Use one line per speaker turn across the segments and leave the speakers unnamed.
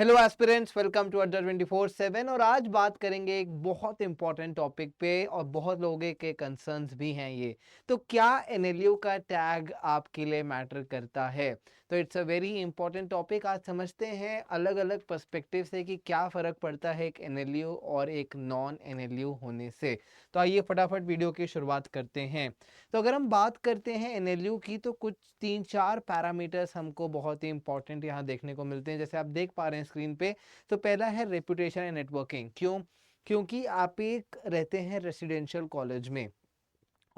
Hello aspirants, welcome to अड्डा 24/7। और आज बात करेंगे एक बहुत इंपॉर्टेंट टॉपिक पे और बहुत लोगों के कंसर्न्स भी हैं ये। तो क्या एनएलयू का टैग आपके लिए मैटर करता है? तो it's a very important topic. आज समझते हैं अलग अलग पर्सपेक्टिव से कि क्या फ़र्क पड़ता है एक एनएलयू और एक नॉन एनएलयू होने से। तो आइए फटाफट वीडियो की शुरुआत करते हैं। तो अगर हम बात करते हैं एनएलयू की, तो कुछ 3-4 पैरामीटर्स हमको बहुत ही इंपॉर्टेंट यहाँ देखने को मिलते हैं, जैसे आप देख पा रहे हैं स्क्रीन पे। तो पहला है रेपुटेशन एंड नेटवर्किंग। क्यों? क्योंकि आप एक रहते हैं रेसिडेंशियल कॉलेज में,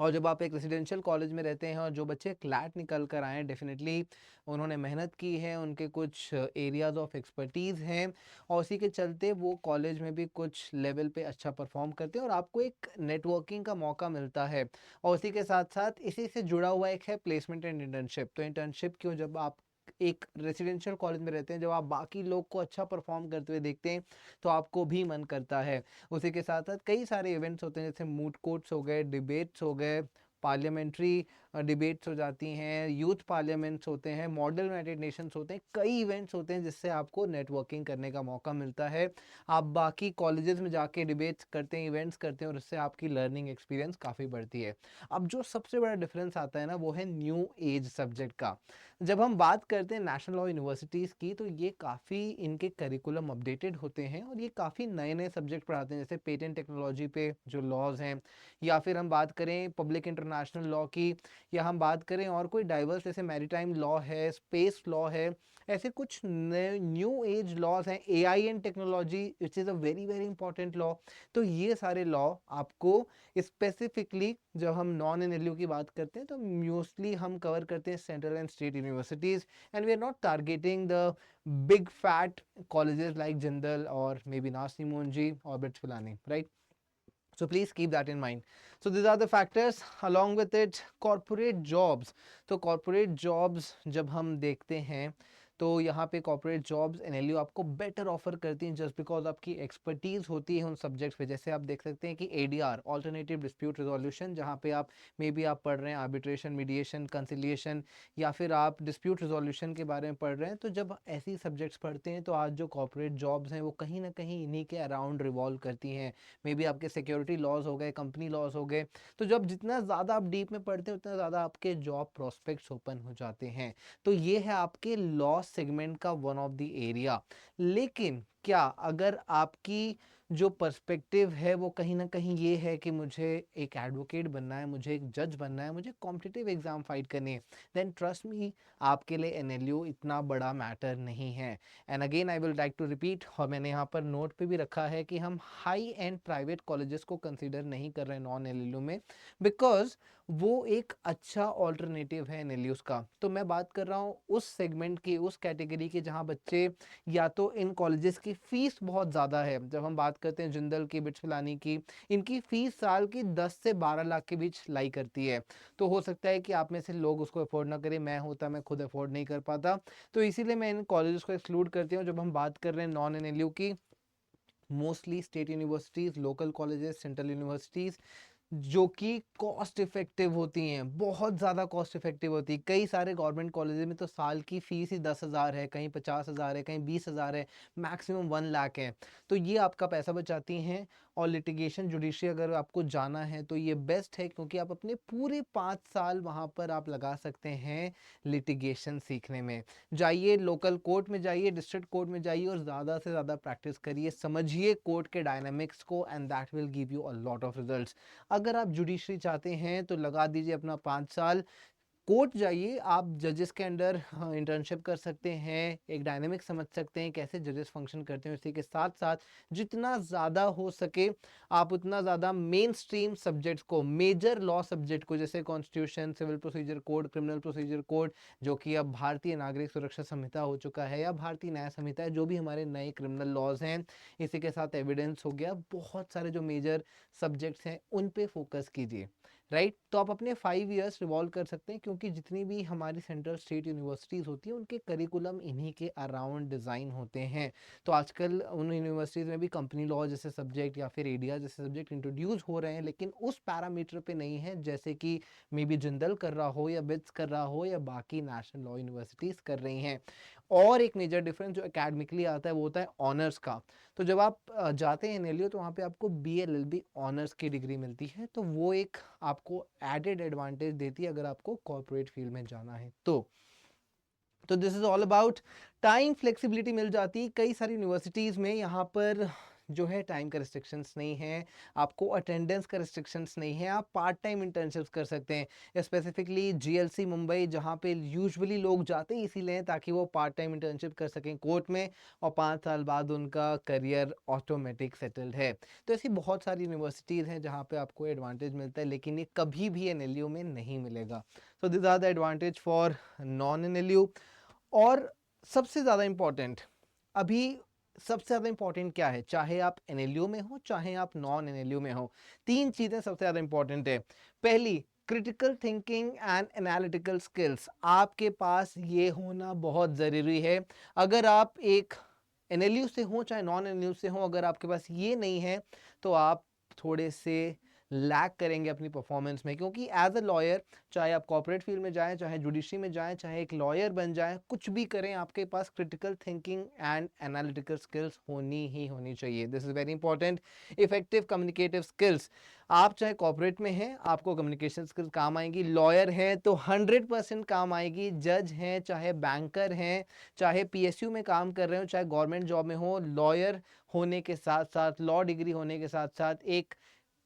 और जब आप एक रेसिडेंशियल कॉलेज में रहते हैं और जो बच्चे क्लैट निकल कर आए हैं, डेफिनेटली उन्होंने मेहनत की है, उनके कुछ एरियाज ऑफ एक्सपर्टीज़ हैं, और उसी के चलते वो कॉलेज में भी कुछ लेवल पे अच्छा परफॉर्म करते हैं और आपको एक नेटवर्किंग का मौका मिलता है। और उसी के साथ साथ इसी से जुड़ा हुआ एक है प्लेसमेंट एंड इंटर्नशिप। तो इंटर्नशिप क्यों? जब आप एक रेसिडेंशियल कॉलेज में रहते हैं, जब आप बाकी लोग को अच्छा परफॉर्म करते हुए देखते हैं, तो आपको भी मन करता है। उसी के साथ साथ कई सारे इवेंट्स होते हैं, जैसे मूट कोर्ट्स हो गए, डिबेट्स हो गए, पार्लियामेंट्री डिबेट्स हो जाती हैं, यूथ पार्लियामेंट्स होते हैं, मॉडल यूनाइटेड नेशंस होते हैं, कई इवेंट्स होते हैं जिससे आपको नेटवर्किंग करने का मौका मिलता है। आप बाकी कॉलेजेस में जाके डिबेट्स करते हैं, इवेंट्स करते हैं, और उससे आपकी लर्निंग एक्सपीरियंस काफ़ी बढ़ती है। अब जो सबसे बड़ा डिफरेंस आता है ना, वो है न्यू एज सब्जेक्ट का। जब हम बात करते हैं नेशनल लॉ यूनिवर्सिटीज़ की, तो ये काफ़ी इनके करिकुलम अपडेटेड होते हैं और ये काफ़ी नए नए सब्जेक्ट पढ़ाते हैं, जैसे पेटेंट टेक्नोलॉजी पे जो लॉज हैं, या फिर हम बात करें पब्लिक इंटरनेशनल लॉ की, या हम बात करें और कोई डाइवर्स जैसे मैरीटाइम लॉ है, स्पेस लॉ है। ऐसे कुछ न्यू एज लॉज हैं, AI and technology which is a very very important law. तो ये सारे लॉ आपको स्पेसिफिकली, जब हम नॉन एनएलयू की बात करते हैं, तो मोस्टली हम कवर करते हैं central and state universities, and we are not targeting the big fat colleges like Jindal or maybe Nasi Monji or BITS Pilani, right? So please keep that in mind. So these are the factors. Along with it, corporate jobs. तो corporate jobs जब हम देखते हैं, तो यहाँ पे corporate jobs NLU आपको better offer करती हैं, जस्ट बिकॉज आपकी एक्सपर्टीज़ होती है उन सब्जेक्ट्स पे। जैसे आप देख सकते हैं कि एडीआर, ऑल्टरनेटिव डिस्प्यूट रिजोल्यूशन, जहाँ पे आप मे बी आप पढ़ रहे हैं आर्बिट्रेशन, मीडिएशन, कंसिलिएशन, या फिर आप डिस्प्यूट रिजोल्यूशन के बारे में पढ़ रहे हैं। तो जब ऐसी सब्जेक्ट्स पढ़ते हैं, तो आज जो कॉर्पोरेट जॉब्स हैं वो कहीं ना कहीं इन्हीं के अराउंड रिवॉल्व करती हैं। मे बी आपके सिक्योरिटी लॉज हो गए, कंपनी लॉज हो गए। तो जब जितना ज़्यादा आप डीप में पढ़ते हैं, उतना ज़्यादा आपके जॉब प्रोस्पेक्ट्स ओपन हो जाते हैं। तो ये है आपके लॉ सेगमेंट का वन ऑफ द एरिया। लेकिन क्या अगर आपकी जो पर्सपेक्टिव है वो कहीं ना कहीं ये है कि मुझे एक एडवोकेट बनना है, मुझे एक जज बनना है, मुझे कॉम्पिटिटिव एग्जाम फाइट करनी है, देन ट्रस्ट मी, आपके लिए एनएलयू इतना बड़ा मैटर नहीं है। And again I will like to repeat, और मैंने यहाँ पर नोट पे भी रखा है कि हम हाई एंड प्राइवेट कॉलेजेस को कंसीडर नहीं कर रहे नॉन एनएलयू में, बिकॉज वो एक अच्छा ऑल्टरनेटिव है एनएलयूज का। तो मैं बात कर रहा हूँ उस सेगमेंट की, उस कैटेगरी की, जहाँ बच्चे, या तो इन कॉलेजेस की फीस बहुत ज़्यादा है। जब हम बात करते हैं जिंदल की, बिट्स पिलानी की, इनकी फीस साल की 10 से 12 लाख के बीच लाई करती है। तो हो सकता है कि आप में से लोग उसको अफोर्ड ना करें, मैं होता मैं खुद अफोर्ड नहीं कर पाता। तो इसीलिए मैं इन कॉलेजेस को एक्सक्लूड करती हूँ। जब हम बात कर रहे हैं नॉन एनएलयू की, mostly state universities, local colleges, central universities, जो कि कॉस्ट इफेक्टिव होती हैं, बहुत ज़्यादा कॉस्ट इफेक्टिव होती है। कई सारे गवर्नमेंट कॉलेज में तो साल की फ़ीस ही 10,000 है, कहीं 50,000 है, कहीं 20,000 है, मैक्सिमम 1 लाख है। तो ये आपका पैसा बचाती हैं। और लिटिगेशन जुडिशरी अगर आपको जाना है, तो ये बेस्ट है, क्योंकि आप अपने पूरे 5 साल वहाँ पर आप लगा सकते हैं लिटिगेशन सीखने में। जाइए लोकल कोर्ट में, जाइए डिस्ट्रिक्ट कोर्ट में, जाइए और ज़्यादा से ज़्यादा प्रैक्टिस करिए, समझिए कोर्ट के डायनामिक्स को, and that will give you a lot of results. अगर आप जुडिशरी चाहते हैं, तो लगा दीजिए अपना 5 साल, कोर्ट जाइए, आप जजेस के अंडर इंटर्नशिप कर सकते हैं, एक डायनेमिक समझ सकते हैं कैसे जजेस फंक्शन करते हैं। इसी के साथ साथ जितना ज़्यादा हो सके आप उतना ज़्यादा मेन स्ट्रीम सब्जेक्ट्स को, मेजर लॉ सब्जेक्ट को, जैसे constitution, civil procedure code, criminal procedure code, जो कि अब भारतीय नागरिक सुरक्षा संहिता हो चुका है, या भारतीय न्याय संहिता है, जो भी हमारे नए क्रिमिनल लॉज हैं। इसी के साथ एविडेंस हो गया, बहुत सारे जो मेजर सब्जेक्ट्स हैं उन पे फोकस कीजिए, राइट। तो आप अपने 5 ईयर्स रिवॉल्व कर सकते हैं, क्योंकि जितनी भी हमारी सेंट्रल स्टेट यूनिवर्सिटीज़ होती हैं, उनके करिकुलम इन्हीं के अराउंड डिज़ाइन होते हैं। तो आजकल उन यूनिवर्सिटीज़ में भी कंपनी लॉ जैसे सब्जेक्ट या फिर एडिया जैसे सब्जेक्ट इंट्रोड्यूस हो रहे हैं, लेकिन उस पैरामीटर पे नहीं है, जैसे कि मे बी जिंदल कर रहा हो, या बिट्स कर रहा हो, या बाकी नेशनल लॉ यूनिवर्सिटीज़ कर रही हैं। और एक मेजर डिफरेंस जो एकेडमिकली आता है वो होता है ऑनर्स का। तो जब आप जाते हैं एनएलयू तो वहाँ पे आपको बीएलएलबी ऑनर्स की डिग्री मिलती है, तो वो एक आपको एडेड एडवांटेज देती है अगर आपको कॉर्पोरेट फील्ड में जाना है तो this is all about time flexibility मिल जाती है कई सारी यूनिवर्सिटीज़ में। यहाँ पर जो है टाइम का रिस्ट्रिक्शंस नहीं है, आपको अटेंडेंस का रिस्ट्रिक्शंस नहीं है, आप पार्ट टाइम इंटर्नशिप्स कर सकते हैं। स्पेसिफिकली जीएलसी मुंबई जहाँ पे यूजुअली लोग जाते ही इसीलिए हैं ताकि वो पार्ट टाइम इंटर्नशिप कर सकें कोर्ट में, और 5 साल बाद उनका करियर ऑटोमेटिक सेटल्ड है। तो ऐसी बहुत सारी यूनिवर्सिटीज़ हैं जहाँ पे आपको एडवांटेज मिलता है, लेकिन ये कभी भी एनएलयू में नहीं मिलेगा। So this are the advantage for non NLU. और सबसे ज़्यादा इम्पॉर्टेंट, अभी सबसे ज़्यादा इम्पॉर्टेंट क्या है, चाहे आप एनएलयू में हो चाहे आप नॉन एनएलयू में हो, 3 चीज़ें सबसे ज़्यादा इम्पॉर्टेंट है। पहली, critical thinking and analytical skills, आपके पास ये होना बहुत ज़रूरी है। अगर आप एक एनएलयू से हो चाहे नॉन एनएलयू से हो, अगर आपके पास ये नहीं है तो आप थोड़े से लैग करेंगे अपनी परफॉर्मेंस में, क्योंकि एज अ लॉयर, चाहे आप कॉर्पोरेट फील्ड में जाएं, चाहे जुडिशरी में जाएं, चाहे एक लॉयर बन जाएं, कुछ भी करें, आपके पास critical thinking and analytical skills होनी ही होनी चाहिए। This is very important. Effective communicative skills, आप चाहे कॉर्पोरेट में हैं आपको कम्युनिकेशन स्किल्स काम आएंगी, लॉयर हैं तो 100% काम आएगी, जज हैं, चाहे बैंकर हैं, चाहे पीएसयू में काम कर रहे हो, चाहे गवर्नमेंट जॉब में हो, लॉयर होने के साथ साथ, लॉ डिग्री होने के साथ साथ एक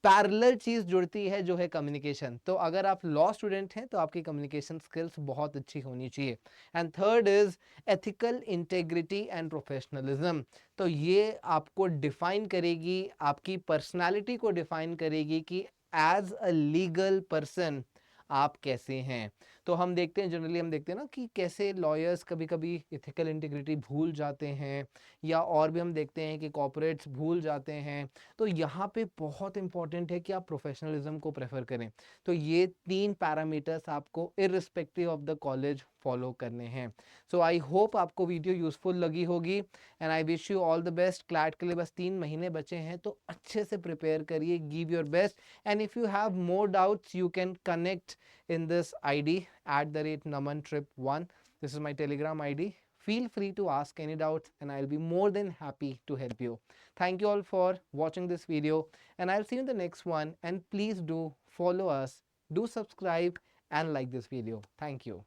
पैरेलल चीज जुड़ती है जो है कम्युनिकेशन। तो अगर आप लॉ स्टूडेंट हैं तो आपकी कम्युनिकेशन स्किल्स बहुत अच्छी होनी चाहिए। And third is ethical integrity and professionalism. तो ये आपको डिफाइन करेगी, आपकी पर्सनालिटी को डिफाइन करेगी कि एज अ लीगल पर्सन आप कैसे हैं। तो हम देखते हैं, जनरली हम देखते हैं ना कि कैसे लॉयर्स कभी कभी इथिकल इंटीग्रिटी भूल जाते हैं, या और भी हम देखते हैं कि कॉर्पोरेट्स भूल जाते हैं। तो यहाँ पे बहुत इंपॉर्टेंट है कि आप प्रोफेशनलिज्म को प्रेफर करें। तो ये 3 पैरामीटर्स आपको irrespective of the college follow करने हैं। सो आई होप आपको वीडियो यूजफुल लगी होगी, and I wish you all the best. CLAT के लिए बस 3 महीने बचे हैं तो अच्छे से प्रिपेयर करिए, give your best. And if you have more doubts you can connect in this ID @namantrip1. This is my Telegram ID. Feel free to ask any doubts and I'll be more than happy to help you. Thank you all for watching this video, and I'll see you in the next one. And please do follow us, do subscribe and like this video. Thank you.